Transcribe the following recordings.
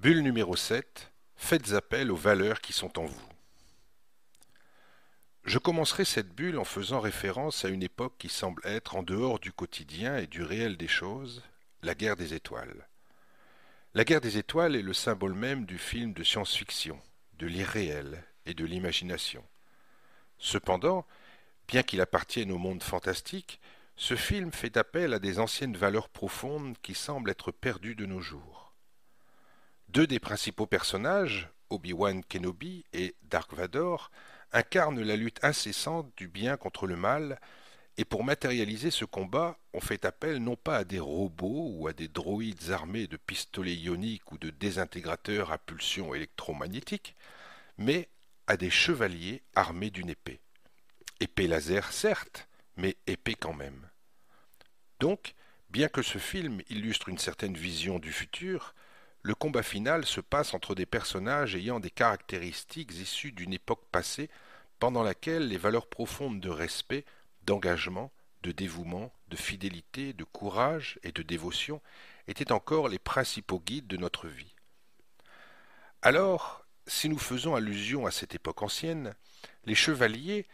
Bulle numéro 7. Faites appel aux valeurs qui sont en vous. Je commencerai cette bulle en faisant référence à une époque qui semble être en dehors du quotidien et du réel des choses, la guerre des étoiles. La guerre des étoiles est le symbole même du film de science-fiction, de l'irréel et de l'imagination. Cependant, bien qu'il appartienne au monde fantastique, ce film fait appel à des anciennes valeurs profondes qui semblent être perdues de nos jours. Deux des principaux personnages, Obi-Wan Kenobi et Dark Vador, incarnent la lutte incessante du bien contre le mal, et pour matérialiser ce combat, on fait appel non pas à des robots ou à des droïdes armés de pistolets ioniques ou de désintégrateurs à pulsion électromagnétique, mais à des chevaliers armés d'une épée. Épée laser certes, mais épée quand même. Donc, bien que ce film illustre une certaine vision du futur, le combat final se passe entre des personnages ayant des caractéristiques issues d'une époque passée pendant laquelle les valeurs profondes de respect, d'engagement, de dévouement, de fidélité, de courage et de dévotion étaient encore les principaux guides de notre vie. Alors, si nous faisons allusion à cette époque ancienne, les chevaliers,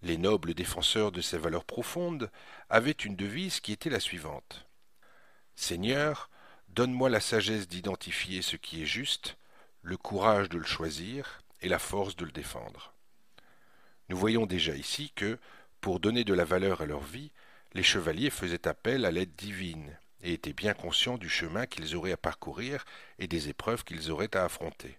les nobles défenseurs de ces valeurs profondes, avaient une devise qui était la suivante. Seigneur, donne-moi la sagesse d'identifier ce qui est juste, le courage de le choisir et la force de le défendre. Nous voyons déjà ici que, pour donner de la valeur à leur vie, les chevaliers faisaient appel à l'aide divine et étaient bien conscients du chemin qu'ils auraient à parcourir et des épreuves qu'ils auraient à affronter.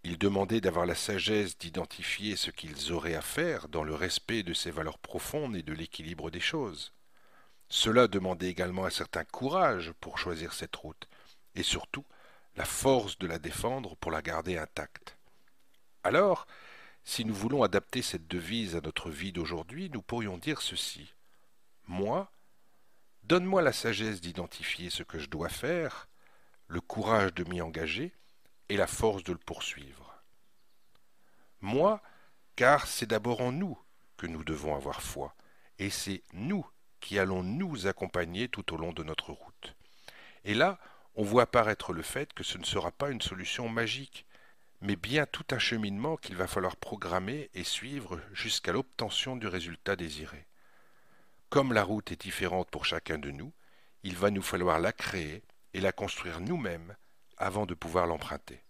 Ils demandaient d'avoir la sagesse d'identifier ce qu'ils auraient à faire dans le respect de ces valeurs profondes et de l'équilibre des choses. Cela demandait également un certain courage pour choisir cette route, et surtout la force de la défendre pour la garder intacte. Alors, si nous voulons adapter cette devise à notre vie d'aujourd'hui, nous pourrions dire ceci. Moi, donne-moi la sagesse d'identifier ce que je dois faire, le courage de m'y engager et la force de le poursuivre. Moi, car c'est d'abord en nous que nous devons avoir foi, et c'est nous qui allons nous accompagner tout au long de notre route. Et là, on voit apparaître le fait que ce ne sera pas une solution magique, mais bien tout un cheminement qu'il va falloir programmer et suivre jusqu'à l'obtention du résultat désiré. Comme la route est différente pour chacun de nous, il va nous falloir la créer et la construire nous-mêmes avant de pouvoir l'emprunter.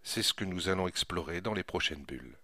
C'est ce que nous allons explorer dans les prochaines bulles.